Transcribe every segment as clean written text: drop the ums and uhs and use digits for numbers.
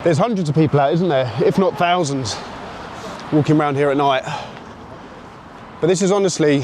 There's hundreds of people out, isn't there? If not thousands, walking around here at night. But this is honestly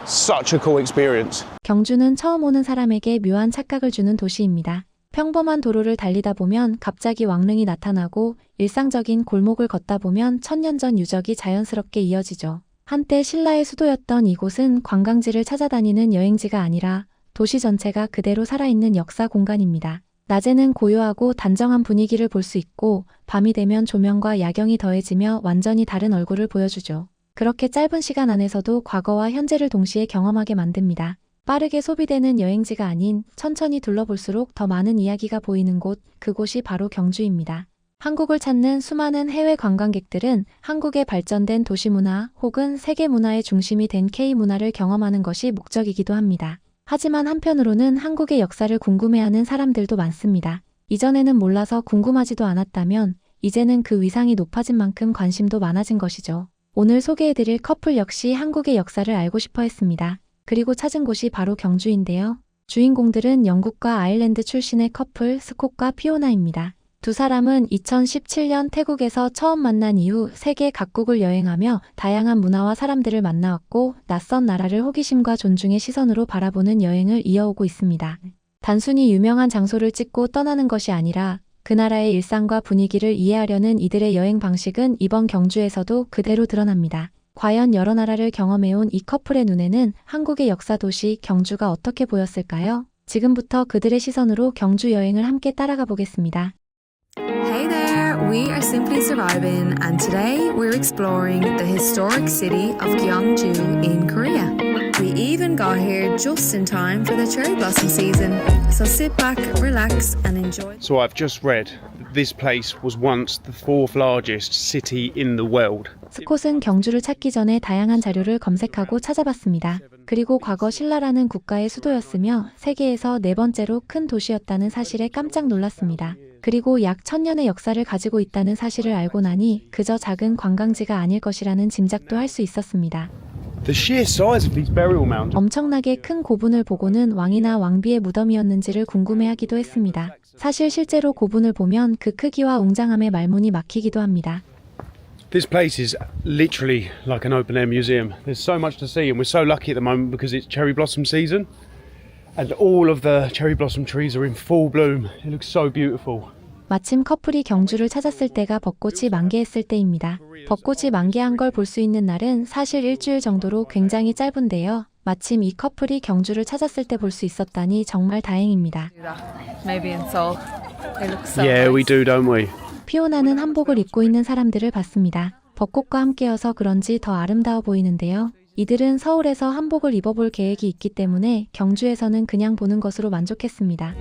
such a cool experience. 경주는 처음 오는 사람에게 묘한 착각을 주는 도시입니다. 평범한 도로를 달리다 보면 갑자기 왕릉이 나타나고 일상적인 골목을 걷다 보면 천년 전 유적이 자연스럽게 이어지죠. 한때 신라의 수도였던 이곳은 관광지를 찾아다니는 여행지가 아니라 도시 전체가 그대로 살아있는 역사 공간입니다. 낮에는 고요하고 단정한 분위기를 볼 수 있고 밤이 되면 조명과 야경이 더해지며 완전히 다른 얼굴을 보여주죠. 그렇게 짧은 시간 안에서도 과거와 현재를 동시에 경험하게 만듭니다. 빠르게 소비되는 여행지가 아닌 천천히 둘러볼수록 더 많은 이야기가 보이는 곳, 그곳이 바로 경주입니다. 한국을 찾는 수많은 해외 관광객들은 한국의 발전된 도시문화 혹은 세계문화의 중심이 된 K문화를 경험하는 것이 목적이기도 합니다. 하지만 한편으로는 한국의 역사를 궁금해하는 사람들도 많습니다. 이전에는 몰라서 궁금하지도 않았다면 이제는 그 위상이 높아진 만큼 관심도 많아진 것이죠. 오늘 소개해드릴 커플 역시 한국의 역사를 알고 싶어 했습니다. 그리고 찾은 곳이 바로 경주인데요. 주인공들은 영국과 아일랜드 출신의 커플 스콧과 피오나입니다. 두 사람은 2017년 태국에서 처음 만난 이후 세계 각국을 여행하며 다양한 문화와 사람들을 만나왔고 낯선 나라를 호기심과 존중의 시선으로 바라보는 여행을 이어오고 있습니다. 단순히 유명한 장소를 찍고 떠나는 것이 아니라 그 나라의 일상과 분위기를 이해하려는 이들의 여행 방식은 이번 경주에서도 그대로 드러납니다. 과연 여러 나라를 경험해온 이 커플의 눈에는 한국의 역사 도시 경주가 어떻게 보였을까요? 지금부터 그들의 시선으로 경주 여행을 함께 따라가 보겠습니다. Hey there, we are Simply Surviving and today we're exploring the historic city of Gyeongju in Korea. We even got here just in time for the cherry blossom season, so sit back, relax and enjoy. So I've just read that this place was once the fourth largest city in the world. 스콧은 경주를 찾기 전에 다양한 자료를 검색하고 찾아봤습니다. 그리고 과거 신라라는 국가의 수도였으며 세계에서 네 번째로 큰 도시였다는 사실에 깜짝 놀랐습니다. 그리고 약 1000년의 역사를 가지고 있다는 사실을 알고 나니 그저 작은 관광지가 아닐 것이라는 짐작도 할 수 있었습니다. The sheer size of these burial mounds. 엄청나게 큰 고분을 보고는 왕이나 왕비의 무덤이었는지를 궁금해하기도 했습니다. 사실 실제로 고분을 보면 그 크기와 웅장함에 말문이 막히기도 합니다. This place is literally like an open-air museum. There's so much to see and we're so lucky at the moment because it's cherry blossom season and all of the cherry blossom trees are in full bloom. It looks so beautiful. 마침 커플이 경주를 찾았을 때가 벚꽃이 만개했을 때입니다. 벚꽃이 만개한 걸 볼 수 있는 날은 사실 일주일 정도로 굉장히 짧은데요. 마침 이 커플이 경주를 찾았을 때 볼 수 있었다니 정말 다행입니다. Maybe in Seoul. They look so Yeah, nice. we do, don't we? 피오나는 한복을 입고 있는 사람들을 봤습니다. 벚꽃과 함께여서 그런지 더 아름다워 보이는데요. 이들은 서울에서 한복을 입어볼 계획이 있기 때문에 경주에서는 그냥 보는 것으로 만족했습니다.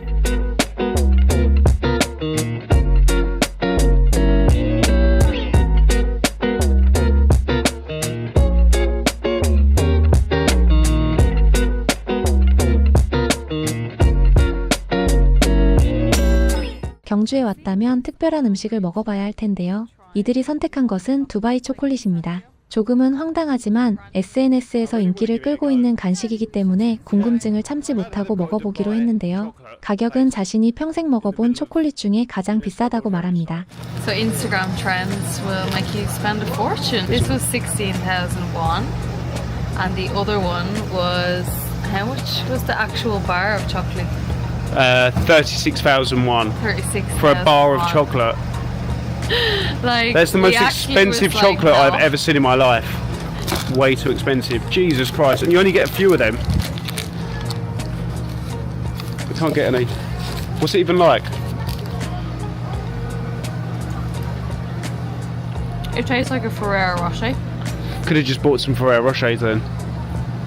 경주에 왔다면 특별한 음식을 먹어봐야 할 텐데요. 이들이 선택한 것은 두바이 초콜릿입니다. 조금은 황당하지만 SNS에서 인기를 끌고 있는 간식이기 때문에 궁금증을 참지 못하고 먹어보기로 했는데요. 가격은 자신이 평생 먹어본 초콜릿 중에 가장 비싸다고 말합니다. So Instagram trends will make you spend a fortune. This was 16,000 won and the other one was, how much was the actual bar of chocolate? 36,001 36,000 for a bar of won. chocolate. Like, That's the most we actually expensive was like, chocolate no. I've ever seen in my life. Way too expensive. Jesus Christ. And you only get a few of them. We can't get any. What's it even like? It tastes like a Ferrero Rocher. Could have just bought some Ferrero Rochers then.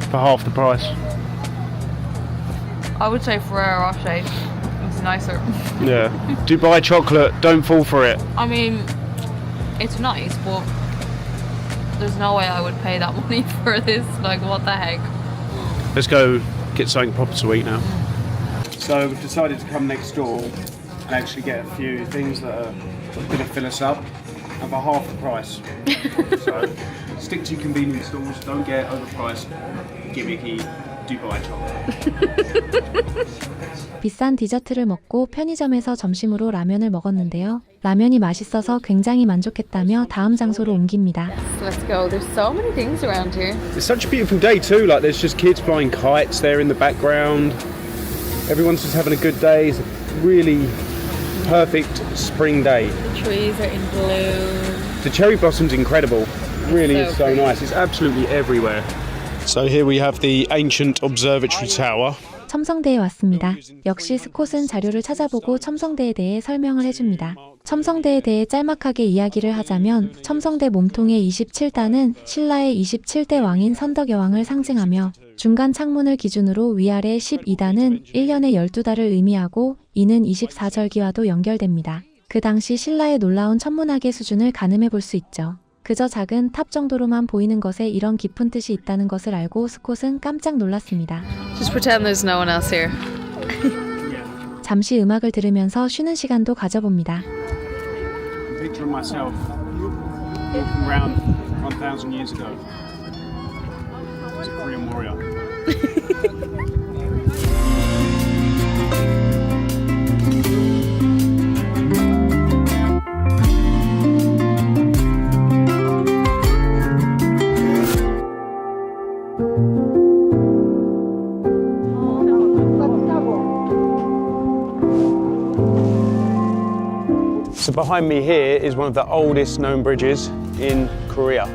For half the price. I would say Ferrero Rocher. It's nicer. Yeah. Dubai chocolate, don't fall for it. I mean, it's nice, but there's no way I would pay that money for this. Like, what the heck? Let's go get something proper to eat now. So we've decided to come next door and actually get a few things that are going to fill us up and for half the price. So stick to your convenience stores, don't get overpriced, gimmicky Dubai chocolate. 비싼 디저트를 먹고 편의점에서 점심으로 라면을 먹었는데요. 라면이 맛있어서 굉장히 만족했다며 다음 장소로 옮깁니다. Let's go. There's so many things around here. It's such a beautiful day too. Like there's just kids flying kites there in the background. Everyone's just having a good day. It's a really perfect spring day. The trees are in bloom. The cherry blossom's incredible. Really so is so pretty. nice. It's absolutely everywhere. So here we have the ancient observatory tower. 첨성대에 왔습니다. 역시 스콧은 자료를 찾아보고 첨성대에 대해 설명을 해줍니다. 첨성대에 대해 짤막하게 이야기를 하자면 첨성대 몸통의 27단은 신라의 27대 왕인 선덕여왕을 상징하며 중간 창문을 기준으로 위아래 12단은 1년에 12달을 의미하고 이는 24절기와도 연결됩니다. 그 당시 신라의 놀라운 천문학의 수준을 가늠해 볼 수 있죠. 그저 작은 탑 정도로만 보이는 것에 이런 깊은 뜻이 있다는 것을 알고 스콧은 깜짝 놀랐습니다. Just pretend there's no one else here. 잠시 음악을 들으면서 쉬는 시간도 가져봅니다. Picture of myself walking around 1,000 years ago as a Korean warrior. So behind me here is one of the oldest known bridges in Korea.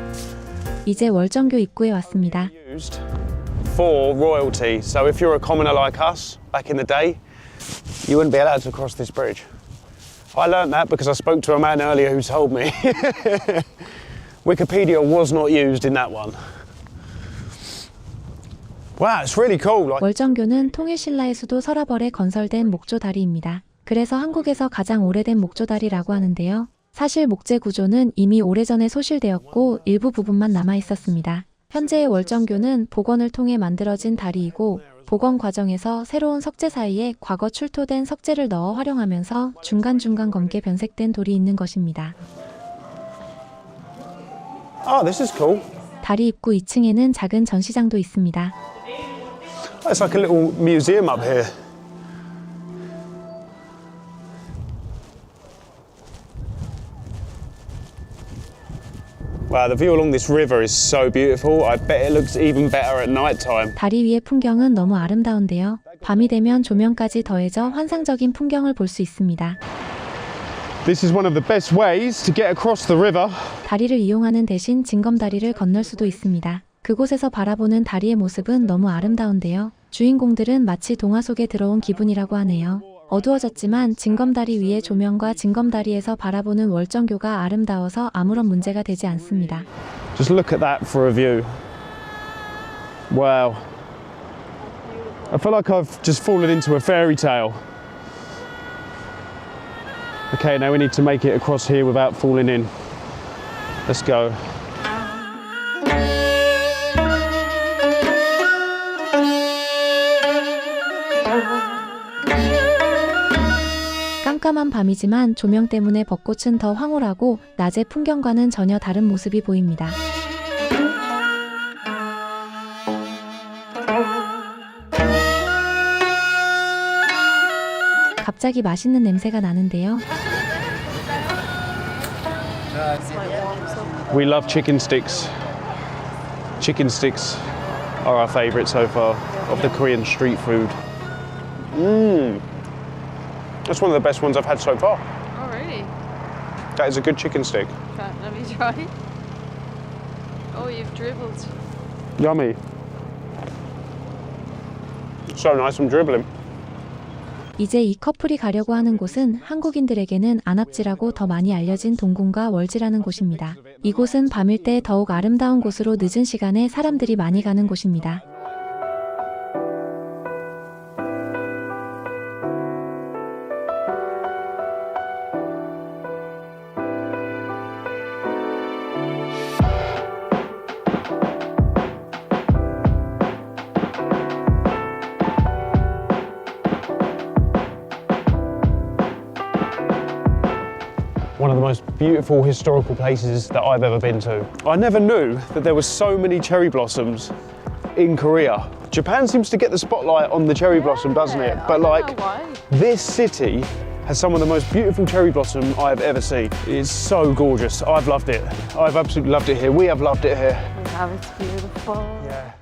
이제 월정교 입구에 왔습니다. Used for royalty. So if you're a commoner like us back in the day, you wouldn't be allowed to cross this bridge. I learnt that because I spoke to a man earlier who told me. Wikipedia was not used in that one. Wow, it's really cool. Like, 월정교는 통일신라의 수도 서라벌에 건설된 목조다리입니다. 그래서 한국에서 가장 오래된 목조다리라고 하는데요. 사실 목재 구조는 이미 오래전에 소실되었고 일부 부분만 남아 있었습니다. 현재의 월정교는 복원을 통해 만들어진 다리이고 복원 과정에서 새로운 석재 사이에 과거 출토된 석재를 넣어 활용하면서 중간중간 검게 변색된 돌이 있는 것입니다. oh, this is cool. 다리 입구 2층에는 작은 전시장도 있습니다. It's like a little museum up here. Wow, the view along this river is so beautiful. I bet it looks even better at night time. 다리 위의 풍경은 너무 아름다운데요. 밤이 되면 조명까지 더해져 환상적인 풍경을 볼 수 있습니다. This is one of the best ways to get across the river. 다리를 이용하는 대신 징검다리를 건널 수도 있습니다. 그곳에서 바라보는 다리의 모습은 너무 아름다운데요. 주인공들은 마치 동화 속에 들어온 기분이라고 하네요. 어두워졌지만 징검다리 위의 조명과 징검다리에서 바라보는 월정교가 아름다워서 아무런 문제가 되지 않습니다. Just look at that for a view. Wow. I feel like I've just fallen into a fairy tale. Okay, now we need to make it across here without falling in. Let's go. 깜깜한 밤이지만 조명 때문에 벚꽃은 더 황홀하고 낮의 풍경과는 전혀 다른 모습이 보입니다. 갑자기 맛있는 냄새가 나는데요. We love chicken sticks. Chicken sticks are our favourite so far of the Korean street food. That's one of the best ones I've had so far. Oh, really? That is a good chicken stick. Let me try. Oh, you've dribbled. Yummy. So nice, I'm dribbling. 이제 이 커플이 가려고 하는 곳은 한국인들에게는 안압지라고 더 많이 알려진 동궁과 월지라는 곳입니다. 이곳은 밤일 때 더욱 아름다운 곳으로 늦은 시간에 사람들이 많이 가는 곳입니다. One of the most beautiful historical places that I've ever been to. I never knew that there were so many cherry blossoms in Korea. Japan seems to get the spotlight on the cherry blossom, doesn't it? But like, this city has some of the most beautiful cherry blossom I've ever seen. It's so gorgeous. I've loved it. I've absolutely loved it here. We have loved it here. We have, it's beautiful. Yeah.